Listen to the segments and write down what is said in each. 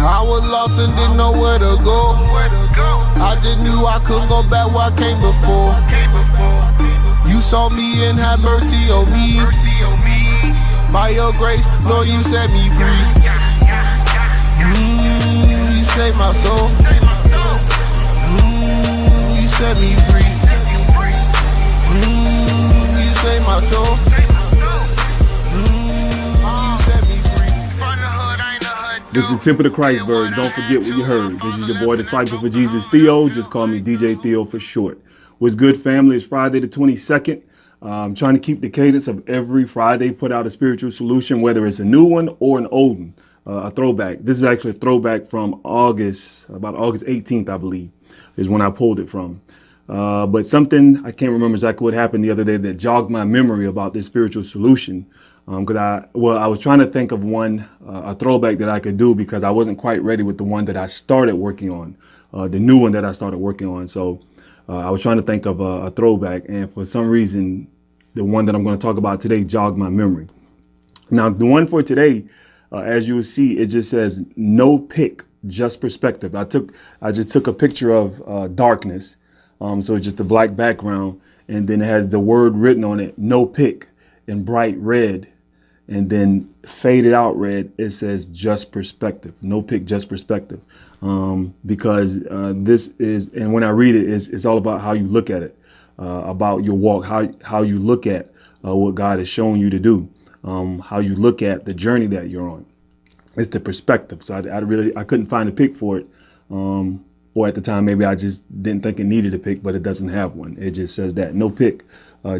I was lost and didn't know where to go. I just knew I couldn't go back where I came before. You saw me and had mercy on me. By your grace, Lord, you set me free. You saved my soul. You set me free. You saved my soul. This is Temple to CHRISTberg. Don't forget what you heard. This is your boy, Disciple for Jesus, Theo. Just call me DJ Theo for short. What's good, family? It's Friday the 22nd. I'm trying to keep the cadence of every Friday, put out a spiritual solution, whether it's a new one or an old one, a throwback. This is actually a throwback from about August 18th, I believe, is when I pulled it from. But something, I can't remember exactly what happened the other day that jogged my memory about this spiritual solution. I was trying to think of one, a throwback that I could do because I wasn't quite ready with the one that I started working on, the new one that I started working on. So I was trying to think of a throwback, and for some reason, the one that I'm going to talk about today jogged my memory. Now, the one for today, as you will see, it just says no pick, just perspective. I just took a picture of darkness. So it's just a black background, and then it has the word written on it, no pick, in bright red. And then faded out red, it says just perspective, no pick, just perspective. Because this is, and when I read it, it's all about how you look at it, about your walk, how you look at what God has shown you to do, how you look at the journey that you're on. It's the perspective. So I couldn't find a pick for it. Or at the time, maybe I just didn't think it needed a pick, but it doesn't have one. It just says that, no pick,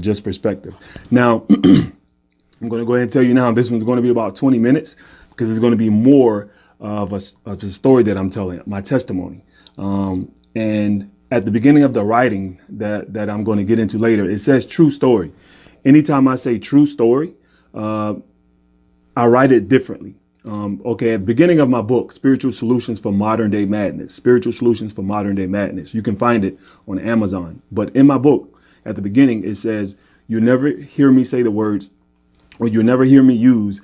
just perspective. Now, I'm going to go ahead and tell you now, this one's going to be about 20 minutes because it's going to be more of a story that I'm telling, my testimony. And at the beginning of the writing that I'm going to get into later, it says true story. Anytime I say true story, I write it differently. Okay, at the beginning of my book, Spiritual Solutions for Modern Day Madness, Spiritual Solutions for Modern Day Madness. You can find it on Amazon. But in my book, at the beginning, it says, you'll never hear me say the words, or you'll never hear me use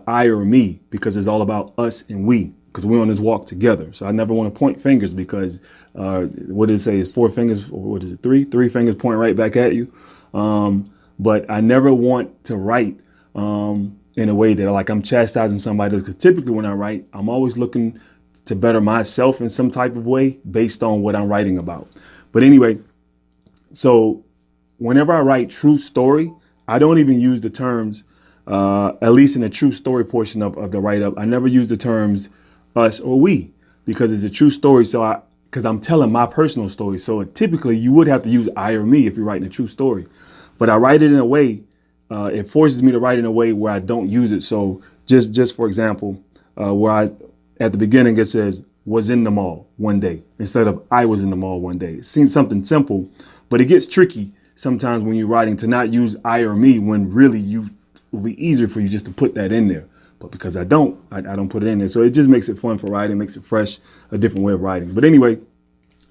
I or me, because it's all about us and we, because we're on this walk together. So I never want to point fingers because what did it say? Is 4 fingers, or what is it, 3? 3 fingers point right back at you. But I never want to write in a way that like I'm chastising somebody, because typically when I write, I'm always looking to better myself in some type of way based on what I'm writing about. But anyway, so whenever I write true story, I don't even use the terms, at least in the true story portion of the write-up, I never use the terms us or we, because it's a true story. So because I'm telling my personal story. So typically you would have to use I or me if you're writing a true story. But I write it in a way, it forces me to write in a way where I don't use it. So just for example, at the beginning, it says was in the mall one day instead of I was in the mall one day. It seems something simple, but it gets tricky sometimes when you're writing to not use I or me when really it will be easier for you just to put that in there. But because I don't put it in there. So it just makes it fun for writing, makes it fresh, a different way of writing. But anyway,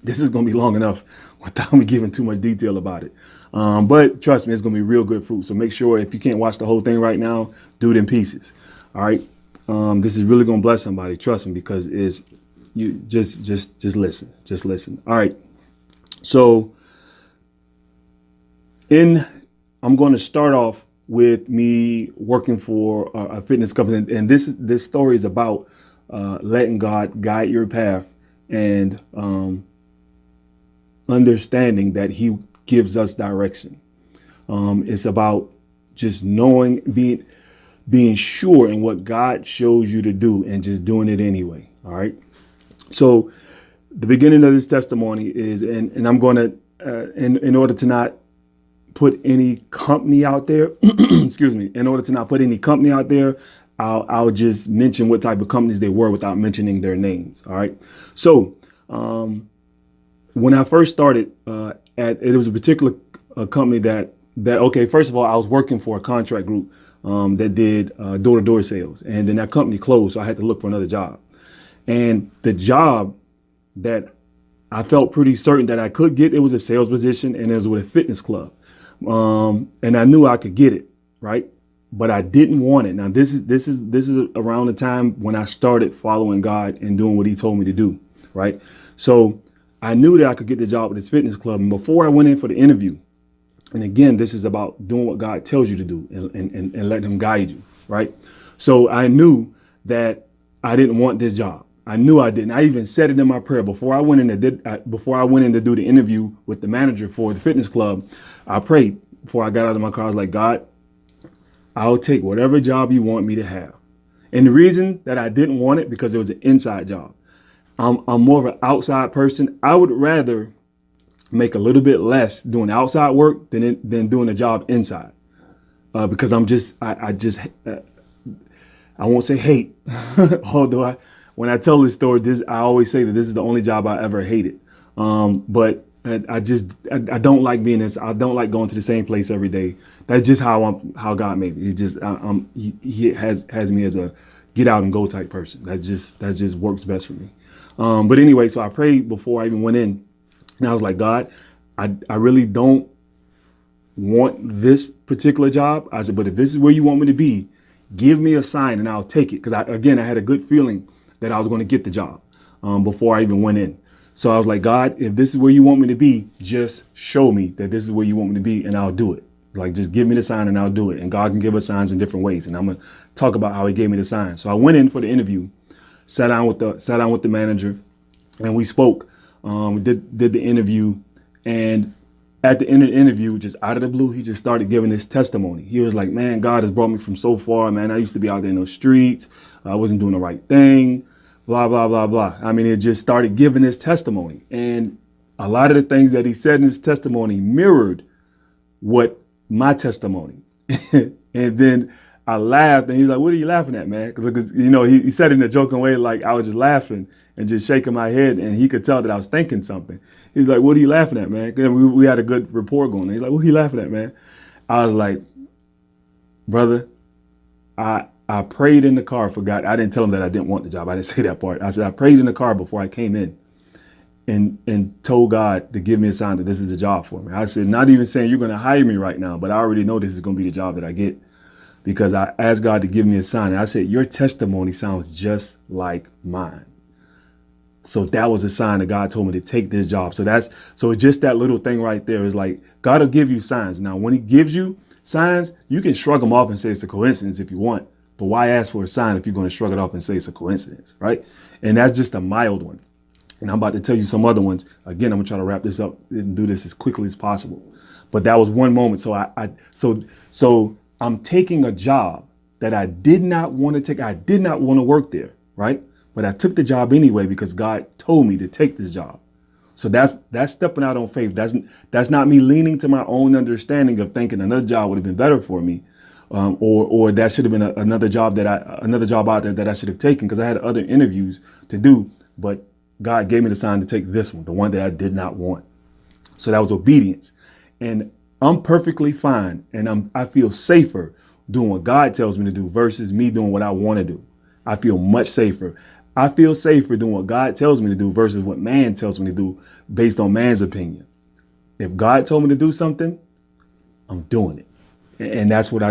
this is going to be long enough without me giving too much detail about it. But trust me, it's going to be real good fruit. So make sure if you can't watch the whole thing right now, do it in pieces. All right. This is really going to bless somebody. Trust me, because you just listen. Just listen. All right. So I'm going to start off with me working for a fitness company. And this story is about letting God guide your path and understanding that he gives us direction. It's about just knowing, being sure in what God shows you to do and just doing it anyway. All right. So the beginning of this testimony is, and I'm going to, in order to not put any company out there, excuse me, in order to not put any company out there, I'll just mention what type of companies they were without mentioning their names. All right. So when I first started, it was a particular company that okay, first of all, I was working for a contract group that did door-to-door sales, and then that company closed, so I had to look for another job. And the job that I felt pretty certain that I could get, it was a sales position, and it was with a fitness club, and I knew I could get it, right? but I didn't want it. Now this is around the time when I started following God and doing what he told me to do, right? So I knew that I could get the job at this fitness club. And before I went in for the interview, and again, this is about doing what God tells you to do and letting him guide you, right? So I knew that I didn't want this job. I knew I didn't. I even said it in my prayer before I went in to do the interview with the manager for the fitness club. I prayed before I got out of my car. I was like, God, I'll take whatever job you want me to have. And the reason that I didn't want it because it was an inside job. I'm more of an outside person. I would rather make a little bit less doing outside work than doing a job inside, because I won't say hate, although when I tell this story, I always say that this is the only job I ever hated. But I don't like being this. I don't like going to the same place every day. That's just how God made me. It's just he has me as a get out and go type person. That just works best for me. But anyway, so I prayed before I even went in, and I was like, God, I really don't want this particular job. I said, but if this is where you want me to be, give me a sign and I'll take it. Because I had a good feeling that I was going to get the job before I even went in. So I was like, God, if this is where you want me to be, just show me that this is where you want me to be and I'll do it. Like, just give me the sign and I'll do it. And God can give us signs in different ways. And I'm going to talk about how he gave me the sign. So I went in for the interview, sat down with the manager, and we spoke. Did the interview. And at the end of the interview, just out of the blue, he just started giving his testimony. He was like, man, God has brought me from so far, man. I used to be out there in those streets. I wasn't doing the right thing, blah, blah, blah, blah. I mean, it just started giving his testimony. And a lot of the things that he said in his testimony mirrored what my testimony. And then I laughed, and he's like, what are you laughing at, man? Because he said it in a joking way, like I was just laughing and just shaking my head, and he could tell that I was thinking something. He's like, what are you laughing at, man? We had a good rapport going. He's like, what are you laughing at, man? I was like, brother, I prayed in the car for God. I didn't tell him that I didn't want the job. I didn't say that part. I said, I prayed in the car before I came in and told God to give me a sign that this is the job for me. I said, not even saying you're going to hire me right now, but I already know this is going to be the job that I get, because I asked God to give me a sign. And I said, your testimony sounds just like mine. So that was a sign that God told me to take this job. So it's just that little thing right there is like, God will give you signs. Now, when he gives you signs, you can shrug them off and say it's a coincidence if you want. But why ask for a sign if you're going to shrug it off and say it's a coincidence, right? And that's just a mild one. And I'm about to tell you some other ones. Again, I'm gonna try to wrap this up and do this as quickly as possible. But that was one moment. So so I'm taking a job that I did not want to take. I did not want to work there, right? But I took the job anyway because God told me to take this job. So that's stepping out on faith. That's not me leaning to my own understanding of thinking another job would have been better for me, or that should have been another job out there that I should have taken, because I had other interviews to do, but God gave me the sign to take this one, the one that I did not want. So that was obedience. And I'm perfectly fine. And I feel safer doing what God tells me to do versus me doing what I want to do. I feel much safer. I feel safer doing what God tells me to do versus what man tells me to do based on man's opinion. If God told me to do something, I'm doing it. And that's what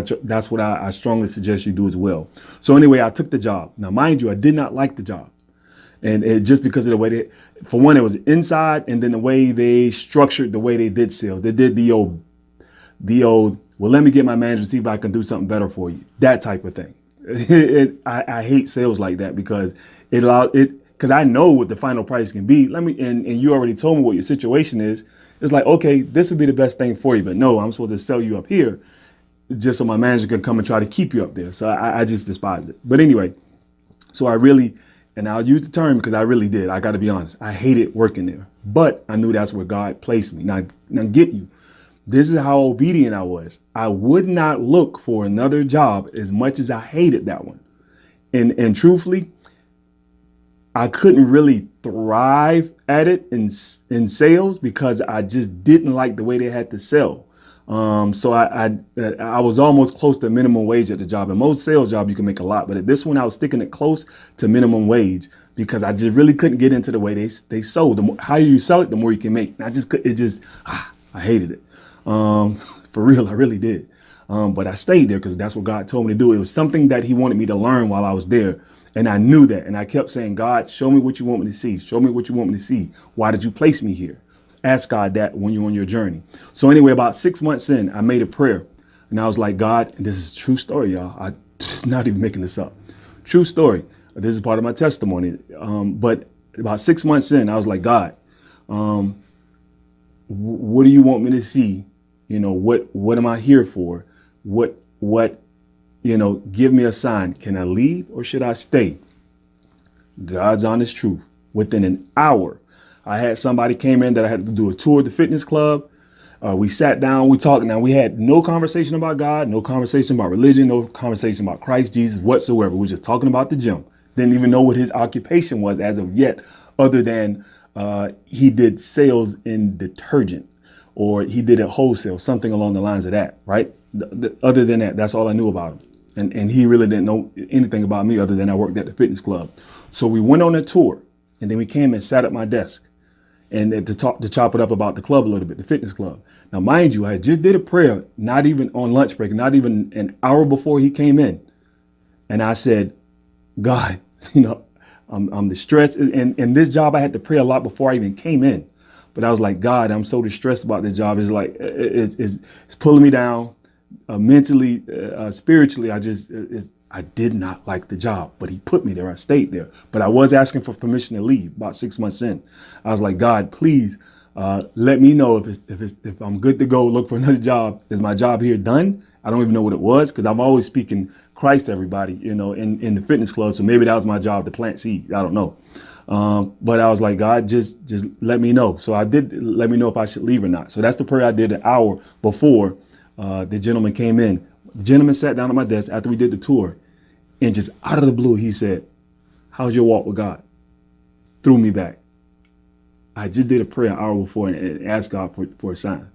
I strongly suggest you do as well. So anyway, I took the job. Now, mind you, I did not like the job. And just because of the way for one, it was inside, and then the way they structured, the way they did sales. They did the old, well, let me get my manager to see if I can do something better for you. That type of thing. I hate sales like that because because I know what the final price can be. And you already told me what your situation is. It's like, okay, this would be the best thing for you. But no, I'm supposed to sell you up here just so my manager can come and try to keep you up there. So I just despised it. But anyway, so and I'll use the term because I really did. I got to be honest. I hated working there, but I knew that's where God placed me. Now get you. This is how obedient I was. I would not look for another job as much as I hated that one. And truthfully, I couldn't really thrive at it in sales because I just didn't like the way they had to sell. So I was almost close to minimum wage at the job. And most sales jobs, you can make a lot. But at this one, I was sticking it close to minimum wage because I just really couldn't get into the way they sold. The more, higher you sell it, the more you can make. And I hated it. For real, I really did. But I stayed there because that's what God told me to do. It was something that he wanted me to learn while I was there. And I knew that. And I kept saying, God, show me what you want me to see. Show me what you want me to see. Why did you place me here? Ask God that when you're on your journey. So anyway, about 6 months in, I made a prayer. And I was like, God, and this is a true story, y'all. I'm not even making this up. True story. This is part of my testimony. But about 6 months in, I was like, God, what do you want me to see? You know, what am I here for? What, give me a sign. Can I leave or should I stay? God's honest truth. Within an hour, I had somebody came in that I had to do a tour of the fitness club. We sat down, we talked. Now we had no conversation about God, no conversation about religion, no conversation about Christ Jesus whatsoever. We were just talking about the gym. Didn't even know what his occupation was as of yet, other than he did sales in detergent, or he did it wholesale, something along the lines of that, right? Other than that, that's all I knew about him. And he really didn't know anything about me other than I worked at the fitness club. So we went on a tour, and then we came and sat at my desk and to chop it up about the club a little bit, the fitness club. Now, mind you, I just did a prayer, not even on lunch break, not even an hour before he came in. And I said, God, I'm distressed. And this job, I had to pray a lot before I even came in. But I was like, God, I'm so distressed about this job. It's like, it's pulling me down mentally, spiritually. I did not like the job, but he put me there. I stayed there, but I was asking for permission to leave about 6 months in. I was like, God, please let me know if I'm good to go look for another job. Is my job here done? I don't even know what it was, because I'm always speaking Christ to everybody, in the fitness club. So maybe that was my job to plant seeds. I don't know. But I was like, God, just let me know. So I did let me know if I should leave or not. So that's the prayer I did an hour before the gentleman came in. The gentleman sat down at my desk after we did the tour, and just out of the blue, he said, how's your walk with God? Threw me back. I just did a prayer an hour before and asked God for a sign.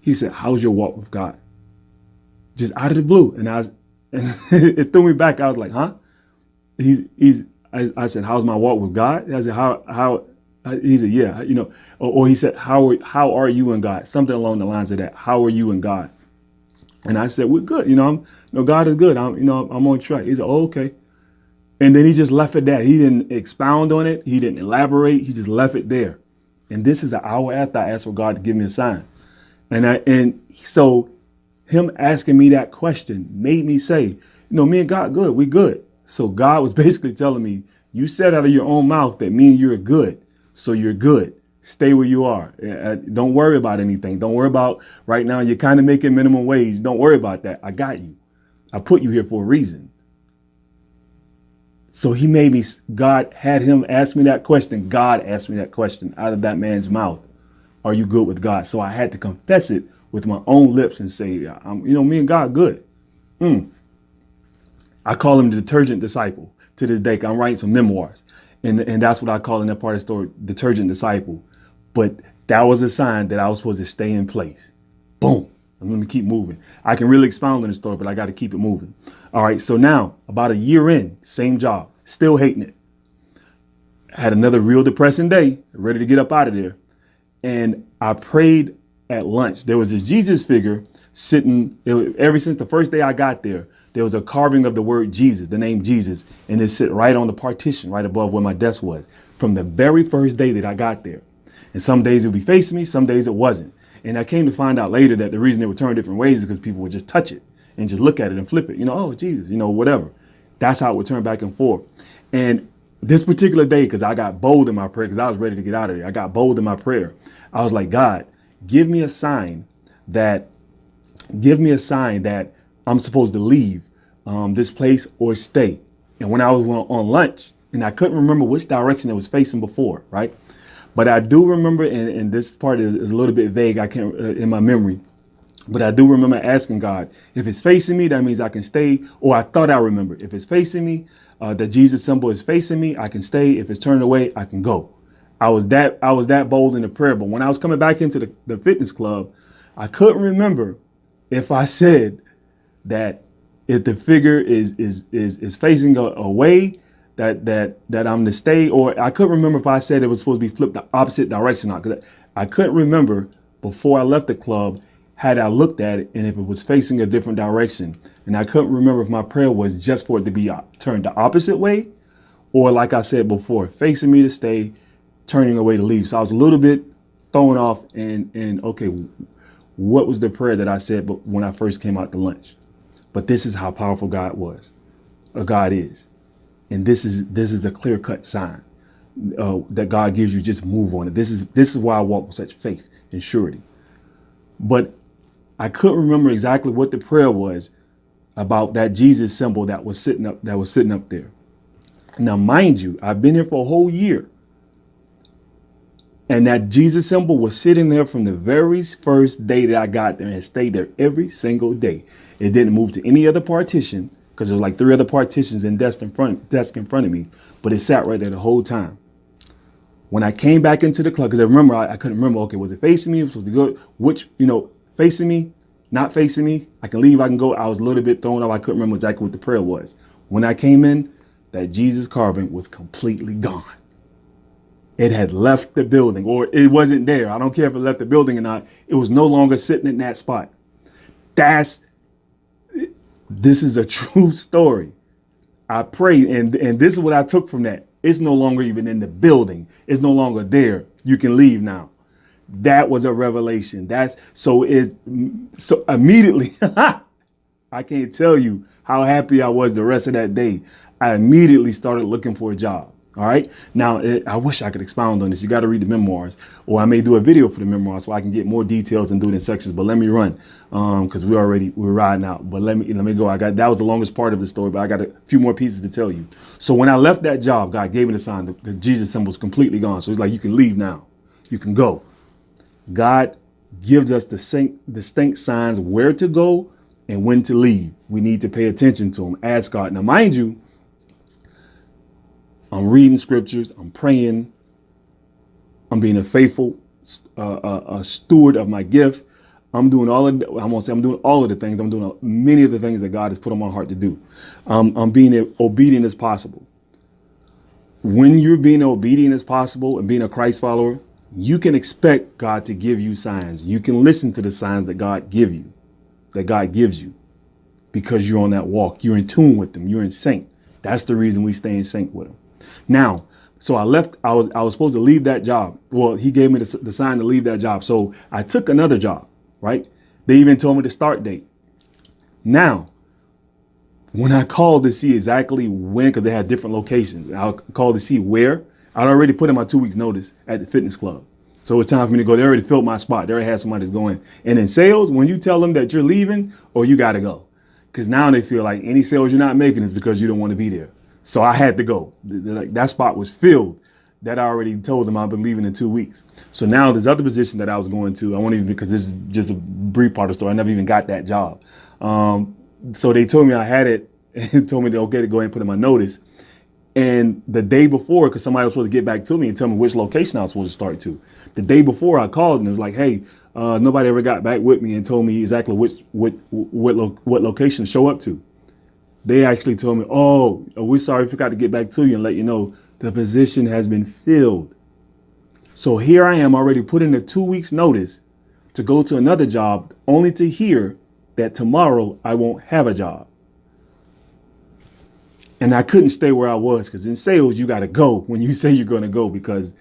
He said, how's your walk with God? Just out of the blue. And it threw me back. I was like, huh? I said, how's my walk with God? I said, how? He said, yeah, or he said, how are you and God? Something along the lines of that. How are you and God? And I said, we're good. God is good. I'm on track. He said, oh, okay. And then he just left it there. He didn't expound on it. He didn't elaborate. He just left it there. And this is an hour after I asked for God to give me a sign. And so him asking me that question made me say, me and God good. We good. So God was basically telling me, you said out of your own mouth that me and you are good. So you're good. Stay where you are. Don't worry about anything. Don't worry about right now. You're kind of making minimum wage. Don't worry about that. I got you. I put you here for a reason. So he made me, God had him ask me that question. God asked me that question out of that man's mouth. Are you good with God? So I had to confess it with my own lips and say, me and God good. I call him the detergent disciple to this day. I'm writing some memoirs. And that's what I call in that part of the story, detergent disciple. But that was a sign that I was supposed to stay in place. Boom. And let me keep moving. I can really expound on the story, but I got to keep it moving. All right. So now about a year in, same job, still hating it. Had another real depressing day, ready to get up out of there. And I prayed at lunch. There was this Jesus figure sitting ever since the first day I got there. There was a carving of the word Jesus, the name Jesus, and it sit right on the partition, right above where my desk was from the very first day that I got there. And some days it would be facing me, some days it wasn't. And I came to find out later that the reason it would turn different ways is because people would just touch it and just look at it and flip it, oh, Jesus, whatever. That's how it would turn back and forth. And this particular day, because I got bold in my prayer, because I was ready to get out of there. I got bold in my prayer. I was like, God, give me a sign that I'm supposed to leave this place or stay. And when I was on lunch, and I couldn't remember which direction it was facing before, right? But I do remember, and this part is a little bit vague, I can't in my memory, but I do remember asking God, if it's facing me, that means I can stay. Or I thought I remembered, if it's facing me, the Jesus symbol is facing me, I can stay. If it's turned away, I can go. I was that bold in the prayer. But when I was coming back into the fitness club, I couldn't remember if I said that if the figure is facing away, that I'm to stay, or I couldn't remember if I said it was supposed to be flipped the opposite direction. Because I couldn't remember before I left the club had I looked at it and if it was facing a different direction. And I couldn't remember if my prayer was just for it to be turned the opposite way, or like I said before, facing me to stay, turning away to leave. So I was a little bit thrown off and okay, what was the prayer that I said but when I first came out to lunch? But this is how powerful God is. And this is a clear-cut sign that God gives you. Just move on it. This is why I walk with such faith and surety. But I couldn't remember exactly what the prayer was about that Jesus symbol that was sitting up there. Now, mind you, I've been here for a whole year. And that Jesus symbol was sitting there from the very first day that I got there and stayed there every single day. It didn't move to any other partition because there was like 3 other partitions and desk in front of me, but it sat right there the whole time. When I came back into the club, because I remember, I couldn't remember, okay, was it facing me? Was it supposed to be good? Which, facing me, not facing me? I can leave, I can go. I was a little bit thrown off. I couldn't remember exactly what the prayer was. When I came in, that Jesus carving was completely gone. It had left the building, or it wasn't there. I don't care if it left the building or not. It was no longer sitting in that spot. This is a true story. I prayed, and this is what I took from that. It's no longer even in the building. It's no longer there. You can leave now. That was a revelation. So immediately, I can't tell you how happy I was the rest of that day. I immediately started looking for a job. All right. Now, I wish I could expound on this. You got to read the memoirs, or I may do a video for the memoirs so I can get more details and do it in sections. But let me run because we're riding out. But let me go. That was the longest part of the story, but I got a few more pieces to tell you. So when I left that job, God gave me the sign. The Jesus symbol was completely gone. So he's like, you can leave now. You can go. God gives us distinct signs where to go and when to leave. We need to pay attention to them. Ask God. Now, mind you, I'm reading scriptures. I'm praying. I'm being a faithful a steward of my gift. I'm doing all of the things. I'm doing many of the things that God has put on my heart to do. I'm being obedient as possible. When you're being obedient as possible and being a Christ follower, you can expect God to give you signs. You can listen to the signs that God gives you, because you're on that walk. You're in tune with them. You're in sync. That's the reason we stay in sync with him. Now, so I left. I was supposed to leave that job. Well, he gave me the sign to leave that job. So I took another job, right? They even told me the start date. Now, when I called to see exactly when, because they had different locations, I called to see where. I'd already put in my 2 weeks notice at the fitness club. So it's time for me to go. They already filled my spot. They already had somebody that's going. And in sales, when you tell them that you're leaving, or you got to go, because now they feel like any sales you're not making is because you don't want to be there. So I had to go. That spot was filled. That I already told them I'll be leaving in 2 weeks. So now this other position that I was going to, I won't even, because this is just a brief part of the story. I never even got that job. So they told me I had it and told me to go ahead and put in my notice. And the day before, because somebody was supposed to get back to me and tell me which location I was supposed to start to. The day before I called and it was like, hey, nobody ever got back with me and told me exactly what location to show up to. They actually told me, oh, we're sorry, we forgot to get back to you and let you know the position has been filled. So here I am already putting a 2 weeks notice to go to another job, only to hear that tomorrow I won't have a job. And I couldn't stay where I was, because in sales, you got to go when you say you're going to go, because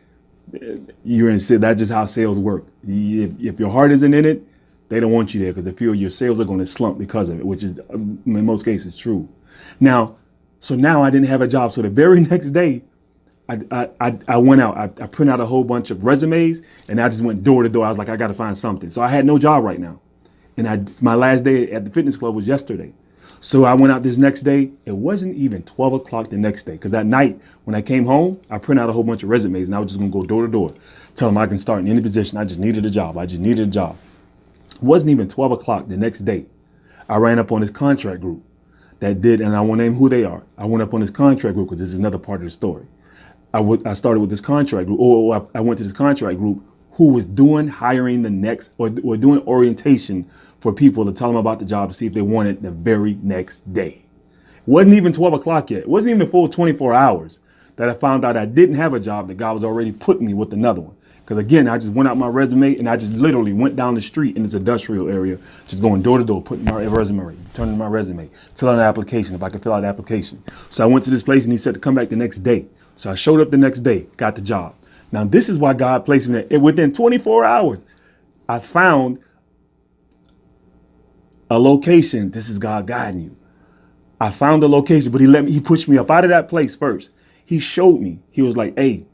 you're in sales. That's just how sales work. If your heart isn't in it, they don't want you there, because they feel your sales are going to slump because of it, which is in most cases true. Now I didn't have a job. So the very next day, I went out. I printed out a whole bunch of resumes and I just went door to door. I was like, I got to find something. So I had no job right now. And my last day at the fitness club was yesterday. So I went out this next day. It wasn't even 12 o'clock the next day, because that night when I came home, I printed out a whole bunch of resumes and I was just going to go door to door, tell them I can start in any position. I just needed a job. It wasn't even 12 o'clock the next day. I ran up on this contract group that did, and I won't name who they are. I went up on this contract group because this is another part of the story. I started with this contract group, or I went to this contract group who was doing hiring the next, or doing orientation for people to tell them about the job to see if they want it the very next day. It wasn't even 12 o'clock yet. It wasn't even the full 24 hours that I found out I didn't have a job, that God was already putting me with another one. Because again, I just went out my resume and I just literally went down the street in this industrial area, just going door to door, putting my resume, turning my resume, filling out an application if I could fill out an application. So I went to this place and he said to come back the next day. So I showed up the next day, got the job. Now this is why God placed me there. Within 24 hours, I found a location. This is God guiding you. I found the location, but he pushed me up out of that place first. He showed me. He was like, hey,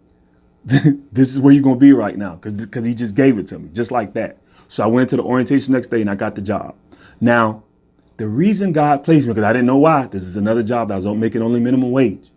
this is where you're going to be right now, because he just gave it to me just like that. So I went to the orientation next day and I got the job. Now, the reason God placed me, because I didn't know why, this is another job that I was making only minimum wage.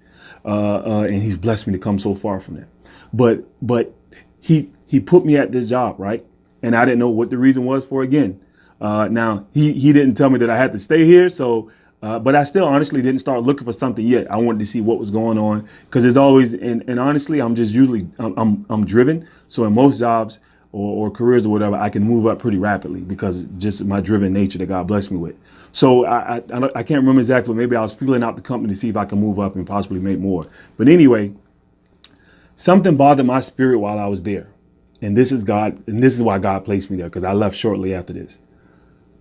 And he's blessed me to come so far from that. But he put me at this job, right? And I didn't know what the reason was for again. Now, he didn't tell me that I had to stay here. So but I still honestly didn't start looking for something yet. I wanted to see what was going on, because there's always, and honestly, I'm just usually, I'm driven. So in most jobs or careers or whatever, I can move up pretty rapidly because just my driven nature that God blessed me with. So I can't remember exactly, maybe I was feeling out the company to see if I can move up and possibly make more. But anyway, something bothered my spirit while I was there. And this is God, and this is why God placed me there, because I left shortly after this.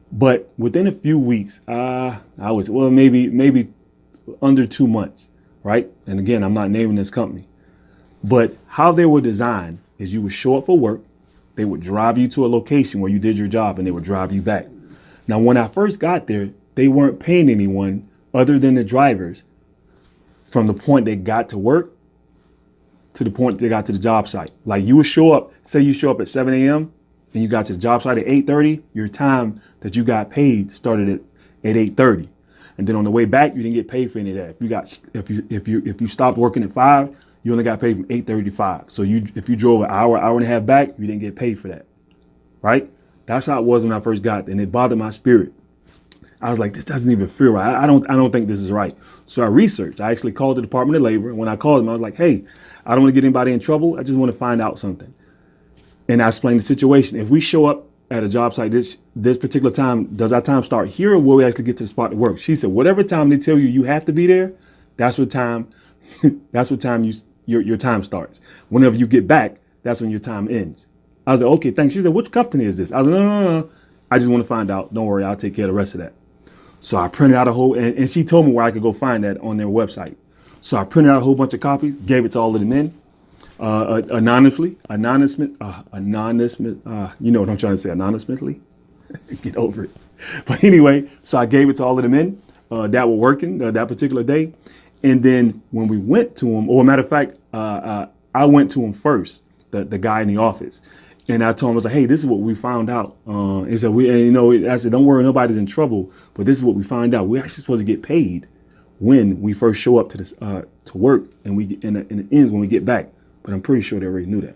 But within a few weeks, I was, well, maybe under 2 months, right? And again, I'm not naming this company, but how they were designed is you would show up for work. They would drive you to a location where you did your job and they would drive you back. Now, when I first got there, they weren't paying anyone other than the drivers from the point they got to work to the point they got to the job site. Like you would show up, say you show up at 7 a.m. and you got to the job site at 8:30, your time that you got paid started at 8:30. And then on the way back, you didn't get paid for any of that. If you stopped working at 5, you only got paid from 8:30 to 5. So if you drove an hour and a half back, you didn't get paid for that. Right? That's how it was when I first got there, and it bothered my spirit. I was like, this doesn't even feel right. I don't think this is right. So I researched. I actually called the Department of Labor. And when I called them, I was like, hey, I don't want to get anybody in trouble. I just want to find out something. And I explained the situation. If we show up at a job site this particular time, does our time start here or will we actually get to the spot to work? She said, whatever time they tell you have to be there, that's what time your time starts. Whenever you get back, that's when your time ends. I was like, okay, thanks. She said, which company is this? I was like, no. I just want to find out. Don't worry, I'll take care of the rest of that. So I printed out a whole, and she told me where I could go find that on their website. So I printed out a whole bunch of copies, gave it to all of the men. Anonymously, you know what I'm trying to say, anonymously. Get over it. But anyway, so I gave it to all of the men that were working that particular day. And then when we went to him, or matter of fact, I went to him first, the guy in the office. And I told him, I was like, hey, this is what we found out. He said, I said, don't worry, nobody's in trouble. But this is what we find out. We're actually supposed to get paid when we first show up to this to work, and it ends when we get back. But I'm pretty sure they already knew that.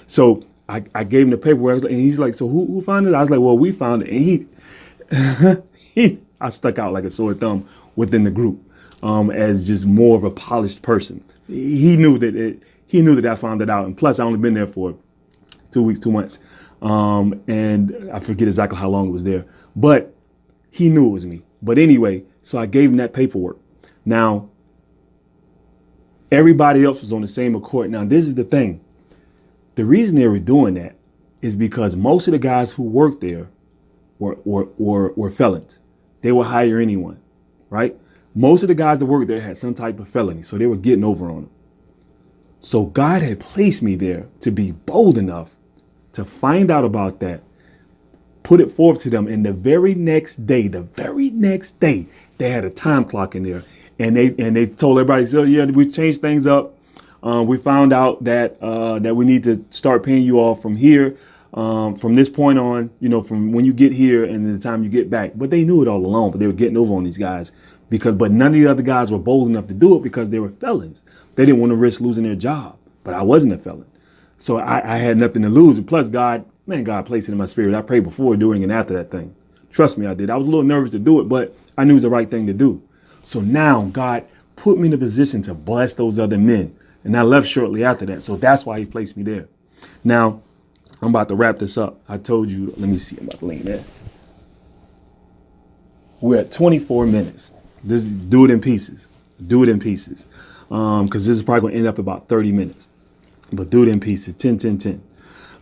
So I gave him the paperwork, and he's like, so who found it? I was like, well, we found it. And I stuck out like a sore thumb within the group as just more of a polished person. He knew that I found it out. And plus, I only been there for 2 weeks, 2 months. And I forget exactly how long it was there. But he knew it was me. But anyway, so I gave him that paperwork. Now, everybody else was on the same accord. Now, this is the thing. The reason they were doing that is because most of the guys who worked there were felons. They would hire anyone, right? Most of the guys that worked there had some type of felony, so they were getting over on them. So God had placed me there to be bold enough to find out about that, put it forth to them, and the very next day, they had a time clock in there. And they told everybody, so yeah, we changed things up. We found out that we need to start paying you all from here, from this point on, from when you get here and the time you get back. But they knew it all along, but they were getting over on these guys but none of the other guys were bold enough to do it because they were felons. They didn't want to risk losing their job, but I wasn't a felon. So I had nothing to lose. And plus God placed it in my spirit. I prayed before, during, and after that thing. Trust me, I did. I was a little nervous to do it, but I knew it was the right thing to do. So now God put me in a position to bless those other men. And I left shortly after that. So that's why he placed me there. Now, I'm about to wrap this up. I told you, let me see, I'm about to lean there. We're at 24 minutes. Do it in pieces. Because this is probably going to end up about 30 minutes. But do it in pieces, 10, 10, 10.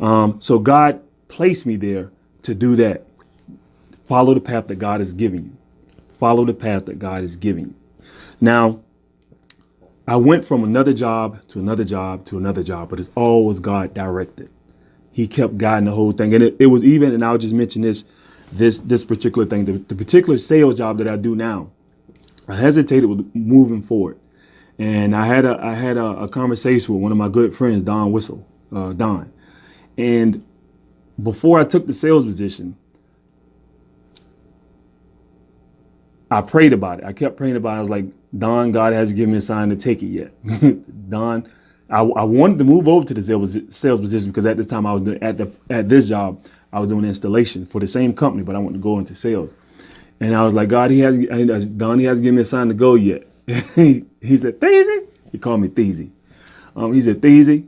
So God placed me there to do that. Follow the path that God is giving you. Follow the path that God is giving you. Now, I went from another job to another job to another job, but it's always God directed. He kept guiding the whole thing. And it was even, and I'll just mention this particular thing, the particular sales job that I do now. I hesitated with moving forward. And I had a conversation with one of my good friends, Don. And before I took the sales position, I prayed about it. I kept praying about it. I was like, Don, God hasn't given me a sign to take it yet. Don, I wanted to move over to the sales position because at this time I was doing, at this job, I was doing installation for the same company, but I wanted to go into sales. And I was like, God, Don, he hasn't given me a sign to go yet. He said, Theezy? He called me Theezy. He said, Theezy,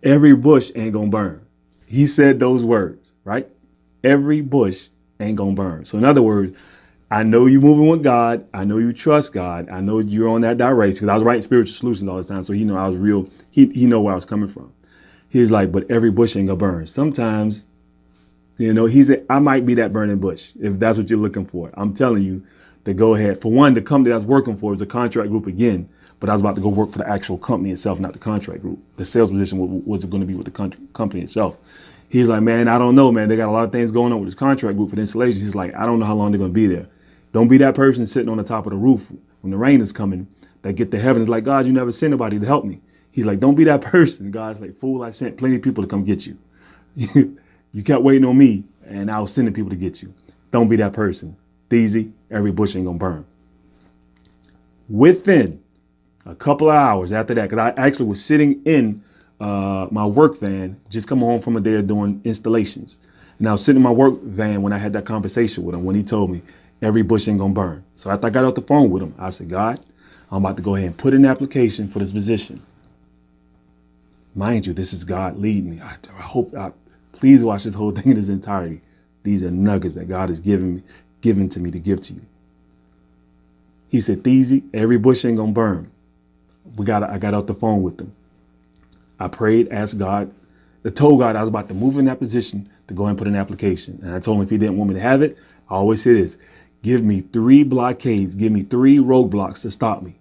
every bush ain't gonna burn. He said those words, right? Every bush ain't gonna burn. So in other words, I know you moving with God. I know you trust God. I know you're on that direction because I was writing spiritual solutions all the time. So I was real. He know where I was coming from. He's like, but every bush ain't gonna burn. Sometimes, he said, I might be that burning bush if that's what you're looking for. I'm telling you to go ahead. For one, the company I was working for was a contract group again, but I was about to go work for the actual company itself, not the contract group. The sales position was going to be with the company itself. He's like, man, I don't know, man. They got a lot of things going on with this contract group for the installation. He's like, I don't know how long they're going to be there. Don't be that person sitting on the top of the roof when the rain is coming that get to heaven. It's like, God, you never sent nobody to help me. He's like, don't be that person. God's like, fool, I sent plenty of people to come get you. You kept waiting on me, and I was sending people to get you. Don't be that person. Easy, every bush ain't going to burn. Within a couple of hours after that, because I actually was sitting in my work van, just coming home from a day of doing installations. And I was sitting in my work van when I had that conversation with him, when he told me every bush ain't gonna burn. So after I got off the phone with him, I said, God, I'm about to go ahead and put in an application for this position. Mind you, this is God leading me. I hope, please watch this whole thing in its entirety. These are nuggets that God has given to me to give to you. He said, Theezy, every bush ain't gonna burn. I got off the phone with him. I prayed, asked God, I told God I was about to move in that position to go and put an application. And I told him if he didn't want me to have it, I always say this, give me 3 blockades, give me 3 roadblocks to stop me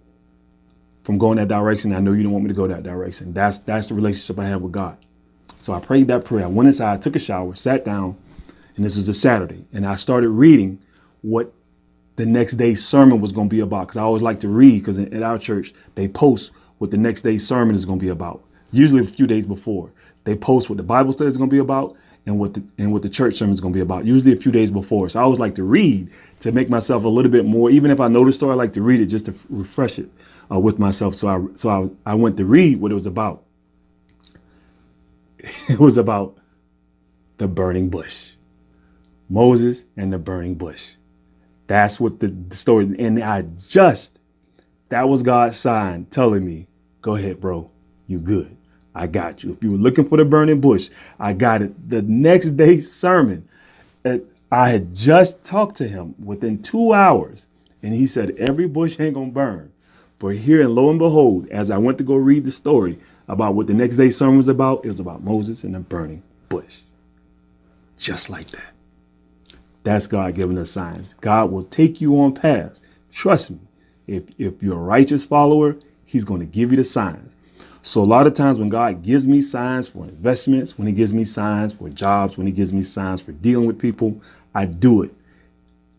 from going that direction. I know you don't want me to go that direction. That's the relationship I have with God. So I prayed that prayer. I went inside, took a shower, sat down, and this was a Saturday. And I started reading what the next day's sermon was going to be about. Because I always like to read, because at our church, they post what the next day's sermon is going to be about. Usually a few days before. They post what the Bible study is going to be about and what the church sermon is going to be about, usually a few days before. So I always like to read to make myself a little bit more, even if I know the story, I like to read it just to refresh it with myself. So I went to read what it was about. It was about the burning bush. Moses and the burning bush. That's what the story, and that was God's sign telling me, go ahead, bro, you good. I got you. If you were looking for the burning bush, I got it. The next day's sermon, I had just talked to him within 2 hours, and he said, every bush ain't gonna burn. But here, and lo and behold, as I went to go read the story about what the next day's sermon was about, it was about Moses and the burning bush. Just like that. That's God giving us signs. God will take you on paths. Trust me, if you're a righteous follower, he's going to give you the signs. So a lot of times when God gives me signs for investments, when he gives me signs for jobs, when he gives me signs for dealing with people, I do it.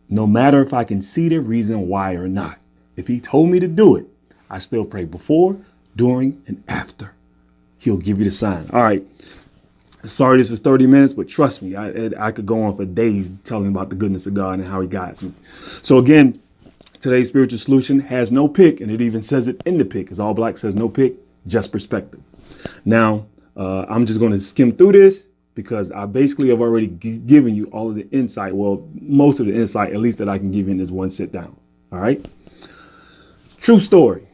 No matter if I can see the reason why or not. If he told me to do it, I still pray before, during, and after. He'll give you the sign. All right. Sorry, this is 30 minutes, but trust me, I could go on for days telling about the goodness of God and how he guides me. So again, today's spiritual solution has no pick, and it even says it in the pick, because All Black says no pick, just perspective. Now, I'm just going to skim through this because I basically have already given you all of the insight. Well, most of the insight, at least that I can give you in this one sit down. All right. True story.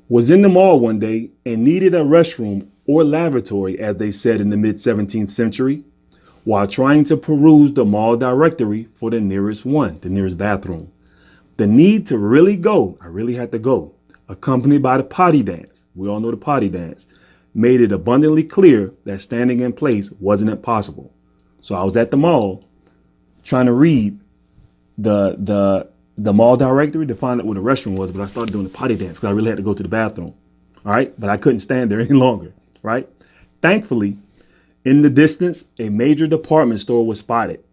Was in the mall one day and needed a restroom or lavatory, as they said in the mid 17th century, while trying to peruse the mall directory for the nearest bathroom. The need to really go, I really had to go, accompanied by the potty dance. We all know the potty dance. made it abundantly clear that standing in place wasn't possible. So I was at the mall trying to read the mall directory to find out where the restroom was, but I started doing the potty dance because I really had to go to the bathroom. All right. But I couldn't stand there any longer. Right. Thankfully, in the distance, a major department store was spotted.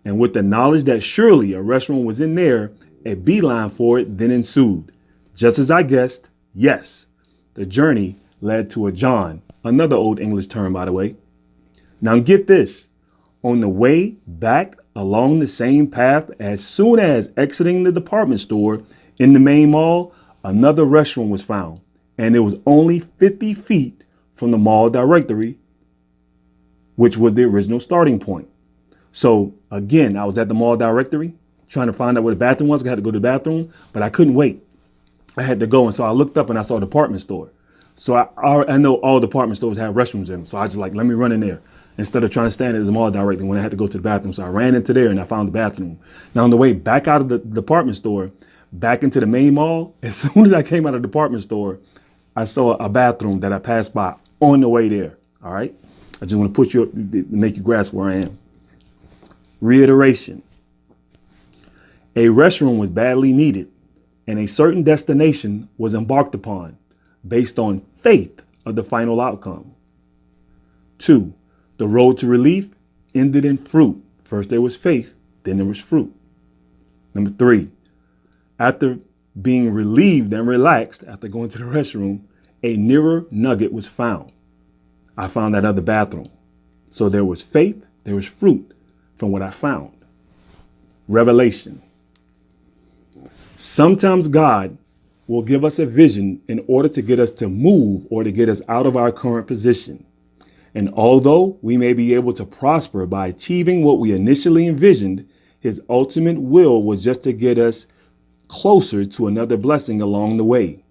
And with the knowledge that surely a restroom was in there, a beeline for it then ensued. Just as I guessed, yes, the journey led to a John, another old English term, by the way. Now get this. On the way back along the same path, as soon as exiting the department store in the main mall, another restroom was found. And it was only 50 feet from the mall directory, which was the original starting point. So again, I was at the mall directory trying to find out where the bathroom was. I had to go to the bathroom, but I couldn't wait. I had to go. And so I looked up and I saw a department store. So I know all department stores have restrooms in them. So I just like, let me run in there instead of trying to stand at the mall directly when I had to go to the bathroom. So I ran into there and I found the bathroom. Now on the way back out of the department store, back into the main mall, as soon as I came out of the department store, I saw a bathroom that I passed by on the way there. All right. I just want to put you up, make you grasp where I am. Reiteration. A restroom was badly needed and a certain destination was embarked upon based on faith of the final outcome. 2, the road to relief ended in fruit. First there was faith, then there was fruit. Number 3, after being relieved and relaxed after going to the restroom, a nearer nugget was found. I found that other bathroom. So there was faith, there was fruit from what I found. Revelation. Sometimes God will give us a vision in order to get us to move or to get us out of our current position. And although we may be able to prosper by achieving what we initially envisioned, his ultimate will was just to get us closer to another blessing along the way.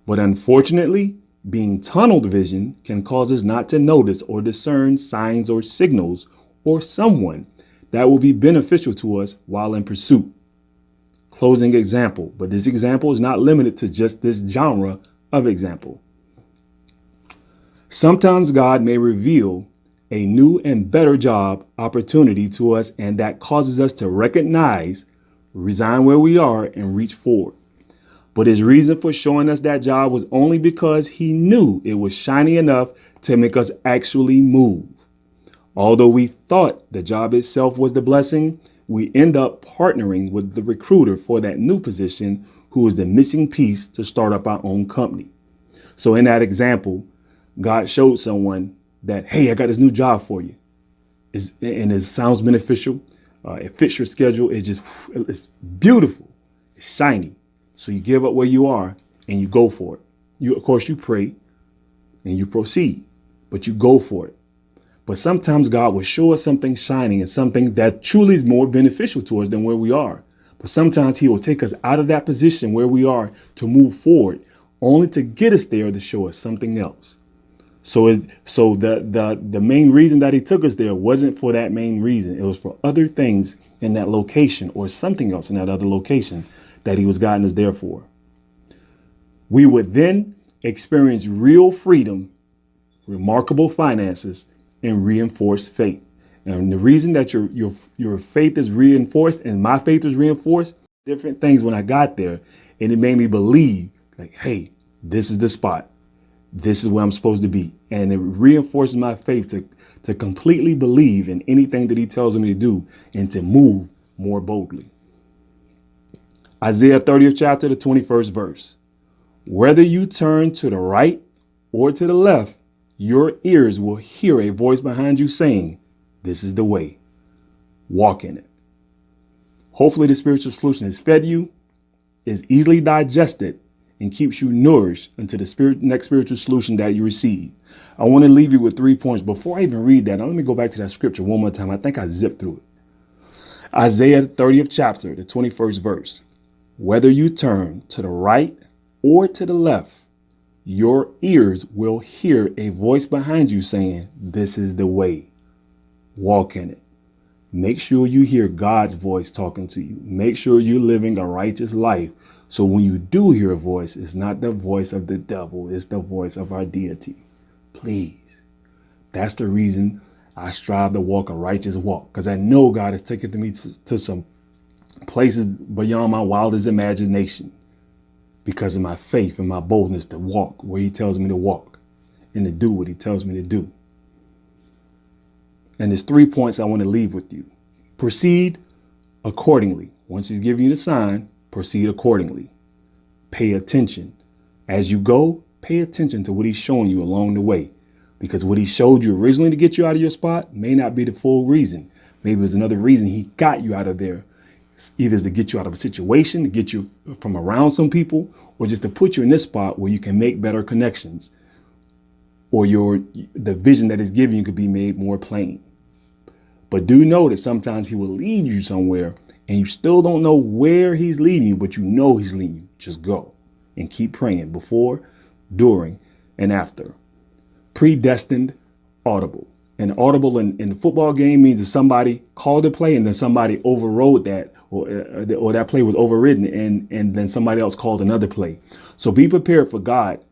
But unfortunately, being tunneled vision can cause us not to notice or discern signs or signals or someone that will be beneficial to us while in pursuit. Closing example, but this example is not limited to just this genre of example. Sometimes God may reveal a new and better job opportunity to us, and that causes us to recognize, resign where we are, and reach forward. But his reason for showing us that job was only because he knew it was shiny enough to make us actually move. Although we thought the job itself was the blessing, we end up partnering with the recruiter for that new position, who is the missing piece to start up our own company. So in that example, God showed someone that, hey, I got this new job for you. And it sounds beneficial. It fits your schedule. It's beautiful. It's shiny. So you give up where you are and you go for it. Of course, you pray and you proceed, but you go for it. But sometimes God will show us something shining and something that truly is more beneficial to us than where we are. But sometimes he will take us out of that position where we are to move forward, only to get us there to show us something else. So the main reason that he took us there wasn't for that main reason. It was for other things in that location or something else in that other location that he was guiding us there for. We would then experience real freedom, remarkable finances, and reinforced faith. And the reason that your faith is reinforced and my faith is reinforced, different things when I got there, and it made me believe like, hey, this is the spot. This is where I'm supposed to be. And it reinforces my faith to completely believe in anything that he tells me to do and to move more boldly. Isaiah 30th chapter, the 21st verse. Whether you turn to the right or to the left, your ears will hear a voice behind you saying, this is the way. Walk in it. Hopefully the spiritual solution has fed you, is easily digested, and keeps you nourished until the next spiritual solution that you receive. I want to leave you with 3 points. Before I even read that, now let me go back to that scripture one more time. I think I zipped through it. Isaiah 30th chapter, the 21st verse. Whether you turn to the right or to the left, your ears will hear a voice behind you saying, this is the way. Walk in it. Make sure you hear God's voice talking to you. Make sure you're living a righteous life. So when you do hear a voice, it's not the voice of the devil. It's the voice of our deity. Please. That's the reason I strive to walk a righteous walk, because I know God has taken me to some places beyond my wildest imagination because of my faith and my boldness to walk where he tells me to walk and to do what he tells me to do. And there's 3 points I want to leave with you. Proceed accordingly. Once he's giving you the sign, proceed accordingly. Pay attention. As you go, pay attention to what he's showing you along the way, because what he showed you originally to get you out of your spot may not be the full reason. Maybe there's another reason he got you out of there. Either to get you out of a situation, to get you from around some people, or just to put you in this spot where you can make better connections, or the vision that he's giving you could be made more plain. But do know that sometimes he will lead you somewhere and you still don't know where he's leading you, but you know he's leading you. Just go and keep praying before, during, and after. Predestined audible. An audible in the football game means that somebody called a play and then somebody overrode that, or that play was overridden, and then somebody else called another play. So be prepared for God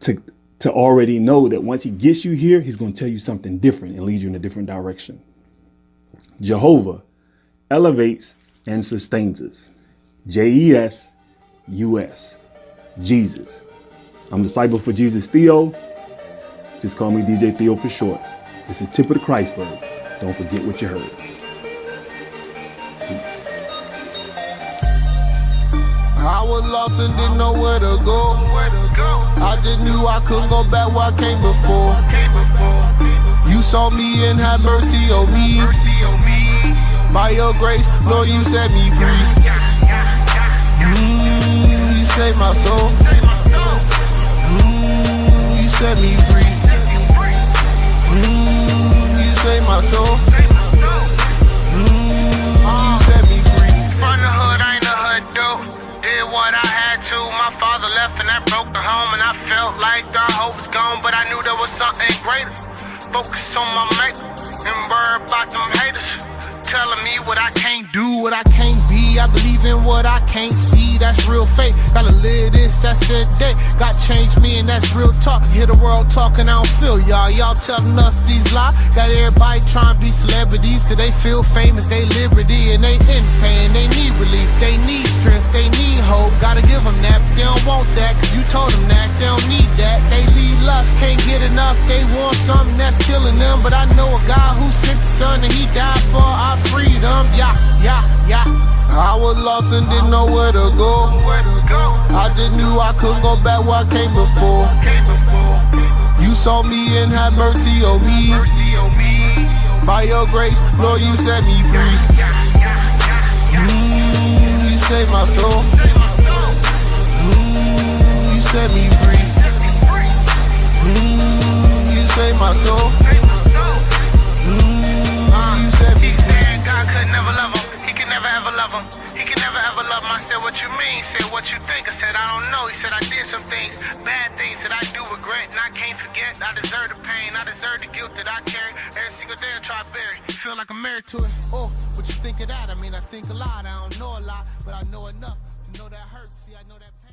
to already know that once he gets you here, he's going to tell you something different and lead you in a different direction. Jehovah elevates and sustains us. JESUS. Jesus. I'm disciple for Jesus Theo. Just call me DJ Theo for short. It's the tip of the CHRISTberg. Don't forget what you heard. Peace. I was lost and didn't know where to go. I just knew I couldn't go back where I came before. You saw me and had mercy on me. By your grace, Lord, you set me free. You saved my soul. You set me free. You saved my soul. You set me free. From the hood, I ain't a hood dude. Did what I had to. My father left and that broke the home, and I felt like the hope was gone, but I knew there was something greater. Focus on my mate and worry about them haters. Telling me what I can't do, what I can't be. I believe in what I can't see, that's real faith. Gotta live this, that's it day. God changed me and that's real talk. You hear the world talking, I don't feel y'all. Y'all telling us these lies. Got everybody trying to be celebrities, cause they feel famous, they liberty. And they in pain, they need relief, they need strength, they need hope. Gotta give them that, but they don't want that, cause you told them that, they don't need that. They lead lust, can't get enough, they want something that's killing them. But I know a God who sent the son and he died for our freedom. Yeah. I was lost and didn't know where to go. I just knew I couldn't go back where I came before. You saw me and had mercy on me. By your grace, Lord, you set me free. You saved my soul. You set me free. You saved my soul. You set me free. God could never love him. He can never ever love him. He can never ever love him. I said, what you mean? He said, what you think? I said, I don't know. He said, I did some things, bad things that I do regret, and I can't forget. I deserve the pain. I deserve the guilt that I carry. Every single day I try to bury. Feel like I'm married to it. Oh, what you think of that? I mean, I think a lot. I don't know a lot, but I know enough to know that hurts. See, I know that pain.